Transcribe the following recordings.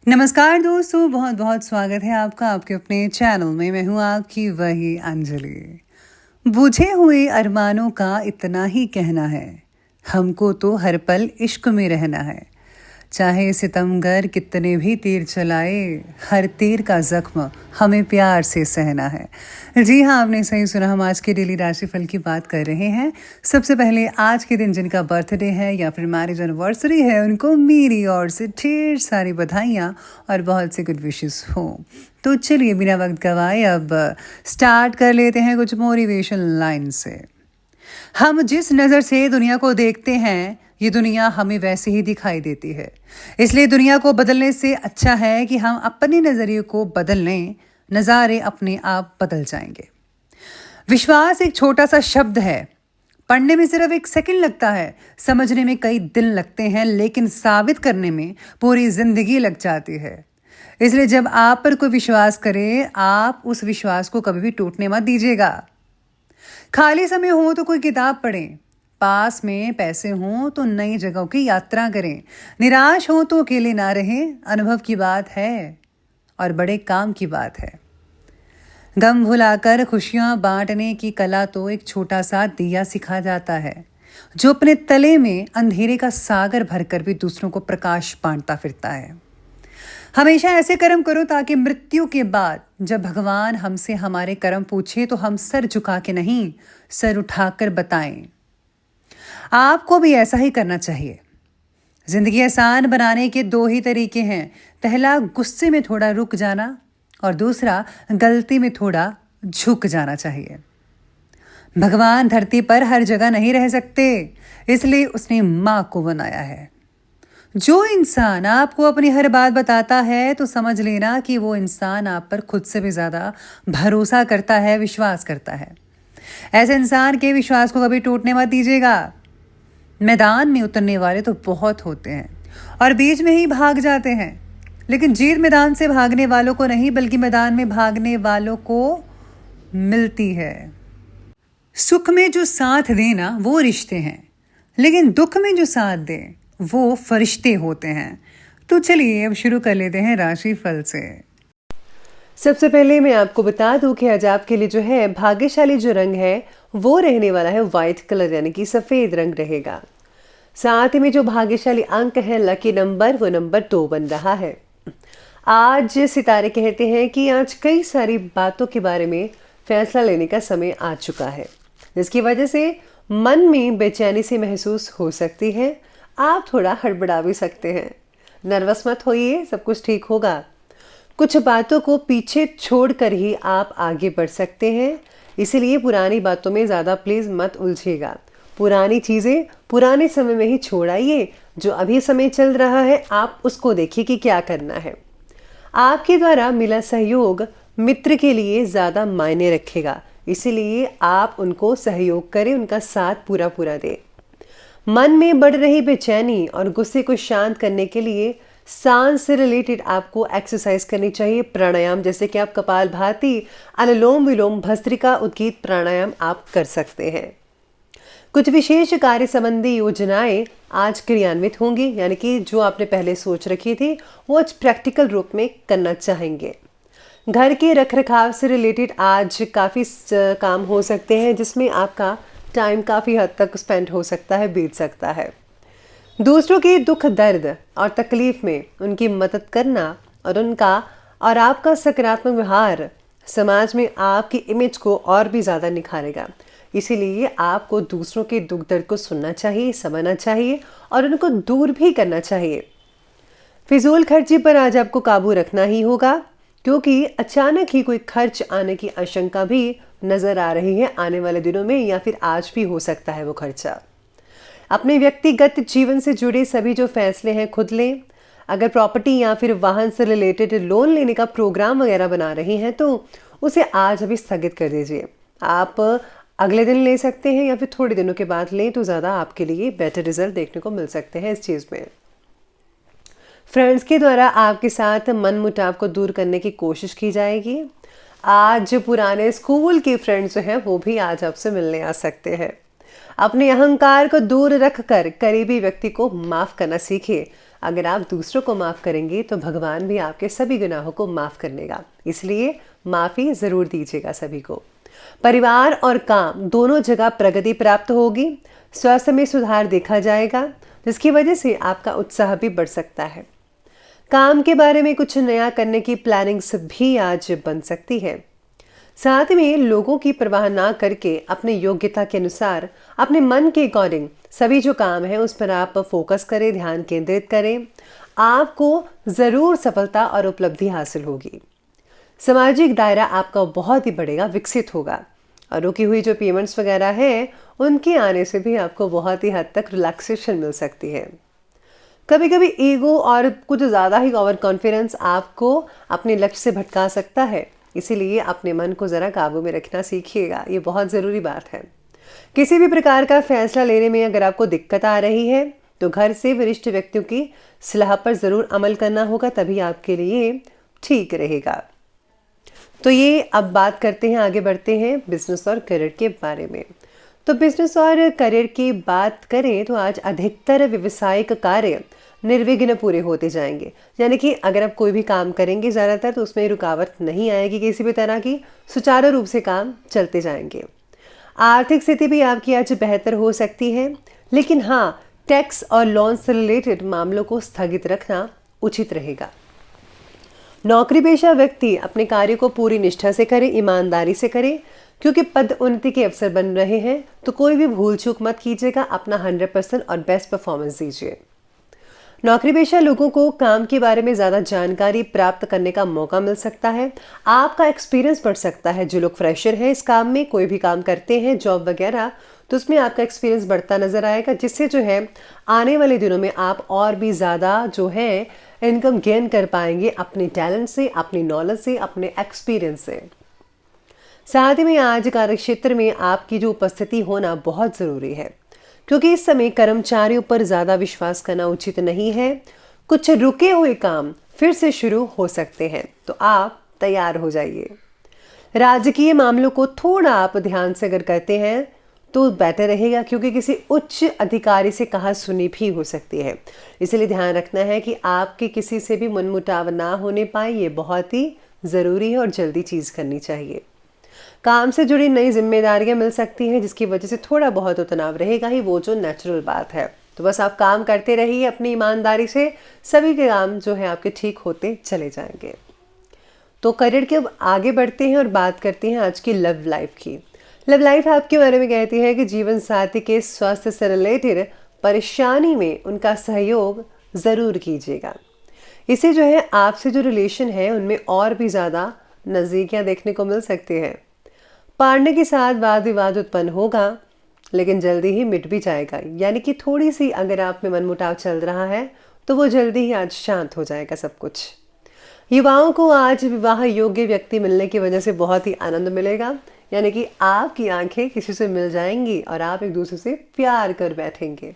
नमस्कार दोस्तों, बहुत बहुत स्वागत है आपका आपके अपने चैनल में। मैं हूँ आपकी वही अंजलि। बुझे हुए अरमानों का इतना ही कहना है, हमको तो हर पल इश्क में रहना है। चाहे सितमगर कितने भी तीर चलाए, हर तीर का जख्म हमें प्यार से सहना है। जी हाँ, आपने सही सुना। हम आज के डेली राशिफल की बात कर रहे हैं। सबसे पहले आज के दिन जिनका बर्थडे है या फिर मैरिज एनिवर्सरी है, उनको मेरी ओर से ढेर सारी बधाइयाँ और बहुत से गुड विशेस हो। तो चलिए बिना वक्त गवाए अब स्टार्ट कर लेते हैं कुछ मोटिवेशन लाइन से। हम जिस नज़र से दुनिया को देखते हैं, ये दुनिया हमें वैसे ही दिखाई देती है। इसलिए दुनिया को बदलने से अच्छा है कि हम अपने नज़रिए को बदल लें। नज़ारे अपने आप बदल जाएंगे। विश्वास एक छोटा सा शब्द है। पढ़ने में सिर्फ 1 सेकंड लगता है, समझने में कई दिन लगते हैं, लेकिन साबित करने में पूरी जिंदगी लग जाती है। इसलिए जब आप पर कोई विश्वास करे, आप उस विश्वास को कभी भी टूटने मत दीजिएगा। खाली समय हो तो कोई किताब पढ़ें, पास में पैसे हों तो नई जगहों की यात्रा करें, निराश हो तो अकेले ना रहें। अनुभव की बात है और बड़े काम की बात है। गम भुलाकर खुशियां बांटने की कला तो एक छोटा सा दिया सिखा जाता है, जो अपने तले में अंधेरे का सागर भरकर भी दूसरों को प्रकाश बांटता फिरता है। हमेशा ऐसे कर्म करो ताकि मृत्यु के बाद जब भगवान हमसे हमारे कर्म पूछे तो हम सर झुका के नहीं, सर उठाकर बताएं। आपको भी ऐसा ही करना चाहिए। जिंदगी आसान बनाने के 2 ही तरीके हैं। पहला, गुस्से में थोड़ा रुक जाना, और दूसरा, गलती में थोड़ा झुक जाना चाहिए। भगवान धरती पर हर जगह नहीं रह सकते, इसलिए उसने माँ को बनाया है। जो इंसान आपको अपनी हर बात बताता है तो समझ लेना कि वो इंसान आप पर खुद से भी ज़्यादा भरोसा करता है, विश्वास करता है। ऐसे इंसान के विश्वास को कभी टूटने मत दीजिएगा। मैदान में उतरने वाले तो बहुत होते हैं और बीच में ही भाग जाते हैं, लेकिन जीत मैदान से भागने वालों को नहीं, बल्कि मैदान में भागने वालों को मिलती है। सुख में जो साथ देना वो रिश्ते हैं, लेकिन दुख में जो साथ दे वो फरिश्ते होते हैं। तो चलिए अब शुरू कर लेते हैं राशिफल से। सबसे पहले मैं आपको बता दूं कि आज आपके लिए जो है भाग्यशाली जो रंग है वो रहने वाला है वाइट कलर, यानी कि सफ़ेद रंग रहेगा। साथ ही में जो भाग्यशाली अंक है, लकी नंबर, वो नंबर 2 बन रहा है। आज सितारे कहते हैं कि आज कई सारी बातों के बारे में फैसला लेने का समय आ चुका है, जिसकी वजह से मन में बेचैनी सी महसूस हो सकती है। आप थोड़ा हड़बड़ा भी सकते हैं। नर्वस मत होइए, सब कुछ ठीक होगा। कुछ बातों को पीछे छोड़कर ही आप आगे बढ़ सकते हैं, इसीलिए पुरानी बातों में ज़्यादा प्लीज़ मत उलझिएगा। पुरानी चीज़ें पुराने समय में ही छोड़ आइए। जो अभी समय चल रहा है आप उसको देखिए कि क्या करना है। आपके द्वारा मिला सहयोग मित्र के लिए ज़्यादा मायने रखेगा, इसीलिए आप उनको सहयोग करें, उनका साथ पूरा पूरा दें। मन में बढ़ रही बेचैनी और गुस्से को शांत करने के लिए सांस से रिलेटेड आपको एक्सरसाइज करनी चाहिए। प्राणायाम, जैसे कि आप कपालभाति, अनुलोम विलोम, भस्त्रिका, उद्गीत प्राणायाम आप कर सकते हैं। कुछ विशेष कार्य संबंधी योजनाएं आज क्रियान्वित होंगी, यानी कि जो आपने पहले सोच रखी थी वो आज प्रैक्टिकल रूप में करना चाहेंगे। घर के रखरखाव से रिलेटेड आज काफ़ी काम हो सकते हैं, जिसमें आपका टाइम काफ़ी हद तक स्पेंड हो सकता है, बीत सकता है। दूसरों के दुख दर्द और तकलीफ में उनकी मदद करना और आपका सकारात्मक व्यवहार समाज में आपकी इमेज को और भी ज़्यादा निखारेगा। इसीलिए आपको दूसरों के दुख दर्द को सुनना चाहिए, समझना चाहिए और उनको दूर भी करना चाहिए। फिजूल खर्ची पर आज आपको काबू रखना ही होगा, क्योंकि अचानक ही कोई खर्च आने की आशंका भी नज़र आ रही है आने वाले दिनों में, या फिर आज भी हो सकता है वो खर्चा। अपने व्यक्तिगत जीवन से जुड़े सभी जो फैसले हैं खुद लें। अगर प्रॉपर्टी या फिर वाहन से रिलेटेड लोन लेने का प्रोग्राम वगैरह बना रही हैं तो उसे आज अभी स्थगित कर दीजिए। आप अगले दिन ले सकते हैं या फिर थोड़े दिनों के बाद लें तो ज़्यादा आपके लिए बेटर रिजल्ट देखने को मिल सकते हैं इस चीज़ में। फ्रेंड्स के द्वारा आपके साथ मनमुटाव को दूर करने की कोशिश की जाएगी। आज पुराने स्कूल के फ्रेंड्स जो हैं वो भी आज आपसे मिलने आ सकते हैं। अपने अहंकार को दूर रखकर करीबी व्यक्ति को माफ करना सीखिए। अगर आप दूसरों को माफ़ करेंगे तो भगवान भी आपके सभी गुनाहों को माफ़ कर लेगा, इसलिए माफ़ी ज़रूर दीजिएगा सभी को। परिवार और काम दोनों जगह प्रगति प्राप्त होगी। स्वास्थ्य में सुधार देखा जाएगा, जिसकी वजह से आपका उत्साह भी बढ़ सकता है। काम के बारे में कुछ नया करने की प्लानिंग्स भी आज बन सकती है। साथ में लोगों की परवाह ना करके अपनी योग्यता के अनुसार, अपने मन के अकॉर्डिंग सभी जो काम है उस पर आप फोकस करें, ध्यान केंद्रित करें। आपको ज़रूर सफलता और उपलब्धि हासिल होगी। सामाजिक दायरा आपका बहुत ही बढ़ेगा, विकसित होगा, और रुकी हुई जो पेमेंट्स वगैरह है उनके आने से भी आपको बहुत ही हद तक रिलैक्सेशन मिल सकती है। कभी कभी ईगो और कुछ ज़्यादा ही ओवर कॉन्फिडेंस आपको अपने लक्ष्य से भटका सकता है, इसीलिए अपने मन को ज़रा काबू में रखना सीखिएगा, ये बहुत ज़रूरी बात है। किसी भी प्रकार का फैसला लेने में अगर आपको दिक्कत आ रही है तो घर से वरिष्ठ व्यक्तियों की सलाह पर ज़रूर अमल करना होगा, तभी आपके लिए ठीक रहेगा। तो ये अब बात करते हैं, आगे बढ़ते हैं बिजनेस और करियर के बारे में। तो बिजनेस और करियर की बात करें तो आज अधिकतर व्यवसायिक कार्य निर्विघ्न पूरे होते जाएंगे, यानी कि अगर आप कोई भी काम करेंगे ज़्यादातर तो उसमें रुकावट नहीं आएगी किसी भी तरह की, सुचारू रूप से काम चलते जाएंगे। आर्थिक स्थिति भी आपकी आज बेहतर हो सकती है, लेकिन हाँ, टैक्स और लोन से रिलेटेड मामलों को स्थगित रखना उचित रहेगा। नौकरी पेशा व्यक्ति अपने कार्य को पूरी निष्ठा से करे, ईमानदारी से करे, क्योंकि पद उन्नति के अवसर बन रहे हैं, तो कोई भी भूल चूक मत कीजिएगा, अपना 100% और बेस्ट परफॉर्मेंस दीजिए। नौकरी पेशा लोगों को काम के बारे में ज़्यादा जानकारी प्राप्त करने का मौका मिल सकता है, आपका एक्सपीरियंस बढ़ सकता है। जो लोग फ्रेशर हैं, इस काम में कोई भी काम करते हैं, जॉब वगैरह, तो उसमें आपका एक्सपीरियंस बढ़ता नज़र आएगा, जिससे जो है आने वाले दिनों में आप और भी ज़्यादा जो है इनकम गेन कर पाएंगे अपने टैलेंट से, अपनी नॉलेज से, अपने एक्सपीरियंस से। साथ ही में आज कार्यक्षेत्र में आपकी जो उपस्थिति होना बहुत ज़रूरी है, क्योंकि इस समय कर्मचारियों पर ज़्यादा विश्वास करना उचित नहीं है। कुछ रुके हुए काम फिर से शुरू हो सकते हैं, तो आप तैयार हो जाइए। राजकीय मामलों को थोड़ा आप ध्यान से अगर करते हैं तो बेटर रहेगा, क्योंकि किसी उच्च अधिकारी से कहा सुनी भी हो सकती है, इसलिए ध्यान रखना है कि आपके किसी से भी मनमुटाव ना होने पाए, ये बहुत ही ज़रूरी है और जल्दी चीज़ करनी चाहिए। काम से जुड़ी नई जिम्मेदारियां मिल सकती हैं, जिसकी वजह से थोड़ा बहुत तनाव रहेगा ही, वो जो नेचुरल बात है। तो बस आप काम करते रहिए अपनी ईमानदारी से, सभी के काम जो है आपके ठीक होते चले जाएंगे। तो करियर के अब आगे बढ़ते हैं और बात करते हैं आज की लव लाइफ की। लव लाइफ आपके बारे में कहती है कि जीवन साथी के स्वास्थ्य से रिलेटेड परेशानी में उनका सहयोग ज़रूर कीजिएगा। इससे जो है आपसे जो रिलेशन है उनमें और भी ज़्यादा नज़दीकियाँ देखने को मिल सकती हैं। पार्टनर के साथ वाद विवाद उत्पन्न होगा, लेकिन जल्दी ही मिट भी जाएगा, यानी कि थोड़ी सी अगर आप में मनमुटाव चल रहा है तो वो जल्दी ही आज शांत हो जाएगा सब कुछ। युवाओं को आज विवाह योग्य व्यक्ति मिलने की वजह से बहुत ही आनंद मिलेगा, यानी कि आपकी आंखें किसी से मिल जाएंगी और आप एक दूसरे से प्यार कर बैठेंगे।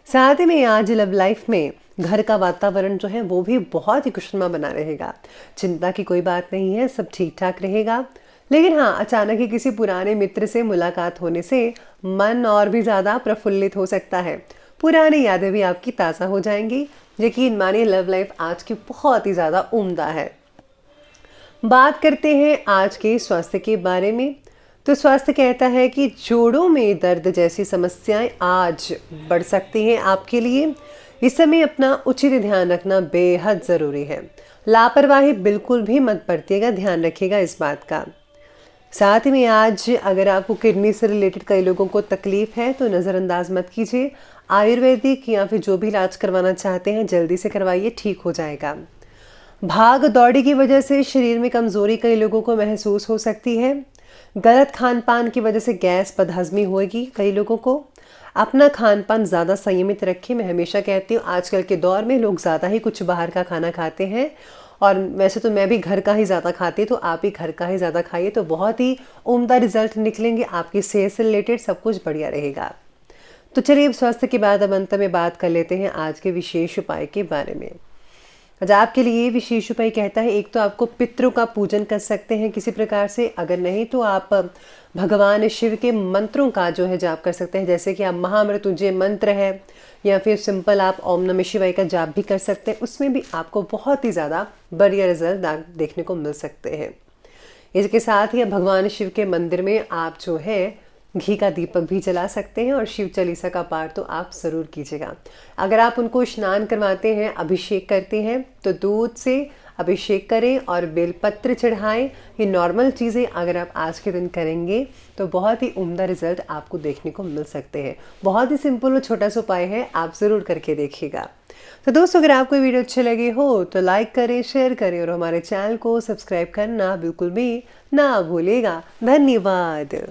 साथ ही में आज लव लाइफ में घर का वातावरण जो है वो भी बहुत ही खुशनुमा बना रहेगा। चिंता की कोई बात नहीं है, सब ठीक ठाक रहेगा। लेकिन हाँ, अचानक ही किसी पुराने मित्र से मुलाकात होने से मन और भी ज़्यादा प्रफुल्लित हो सकता है, पुरानी यादें भी आपकी ताज़ा हो जाएंगी। यकीन मानिए लव लाइफ आज की बहुत ही ज़्यादा उम्दा है। बात करते हैं आज के स्वास्थ्य के बारे में। तो स्वास्थ्य कहता है कि जोड़ों में दर्द जैसी समस्याएं आज बढ़ सकती हैं आपके लिए। इस समय अपना उचित ध्यान रखना बेहद ज़रूरी है। लापरवाही बिल्कुल भी मत बरतिएगा, ध्यान रखिएगा इस बात का। साथ ही में आज अगर आपको किडनी से रिलेटेड कई लोगों को तकलीफ है तो नज़रअंदाज मत कीजिए। आयुर्वेदिक या फिर जो भी इलाज करवाना चाहते हैं जल्दी से करवाइए, ठीक हो जाएगा। भाग दौड़ी की वजह से शरीर में कमज़ोरी कई लोगों को महसूस हो सकती है। गलत खान पान की वजह से गैस बदहजमी होगी कई लोगों को। अपना खान पान ज़्यादा संयमित रखें। मैं हमेशा कहती हूँ आजकल के दौर में लोग ज़्यादा ही कुछ बाहर का खाना खाते हैं, और वैसे तो मैं भी घर का ही ज़्यादा खाती हूँ, तो आप भी घर का ही ज़्यादा खाइए, तो बहुत ही उम्दा रिजल्ट निकलेंगे। आपकी सेहत से रिलेटेड सब कुछ बढ़िया रहेगा। तो चलिए अब स्वास्थ्य के बाद अब अंत में बात कर लेते हैं आज के विशेष उपाय के बारे में। आज आपके लिए विशेष उपाय कहता है, एक तो आपको पितरों का पूजन कर सकते हैं किसी प्रकार से, अगर नहीं तो आप भगवान शिव के मंत्रों का जो है जाप कर सकते हैं, जैसे कि आप महामृत्युंजय मंत्र है या फिर सिंपल आप ओम नमः शिवाय का जाप भी कर सकते हैं। उसमें भी आपको बहुत ही ज़्यादा बढ़िया रिजल्ट देखने को मिल सकते हैं। इसके साथ ही भगवान शिव के मंदिर में आप जो है घी का दीपक भी जला सकते हैं और शिव चालीसा का पाठ तो आप ज़रूर कीजिएगा। अगर आप उनको स्नान करवाते हैं, अभिषेक करते हैं, तो दूध से अभिषेक करें और बेलपत्र चढ़ाएं। ये नॉर्मल चीज़ें अगर आप आज के दिन करेंगे तो बहुत ही उम्दा रिजल्ट आपको देखने को मिल सकते हैं। बहुत ही सिंपल और छोटा सा उपाय है, आप ज़रूर करके देखिएगा। तो दोस्तों, अगर आपको वीडियो अच्छे लगे हो तो लाइक करें, शेयर करें और हमारे चैनल को सब्सक्राइब करना बिल्कुल भी ना भूलिएगा। धन्यवाद।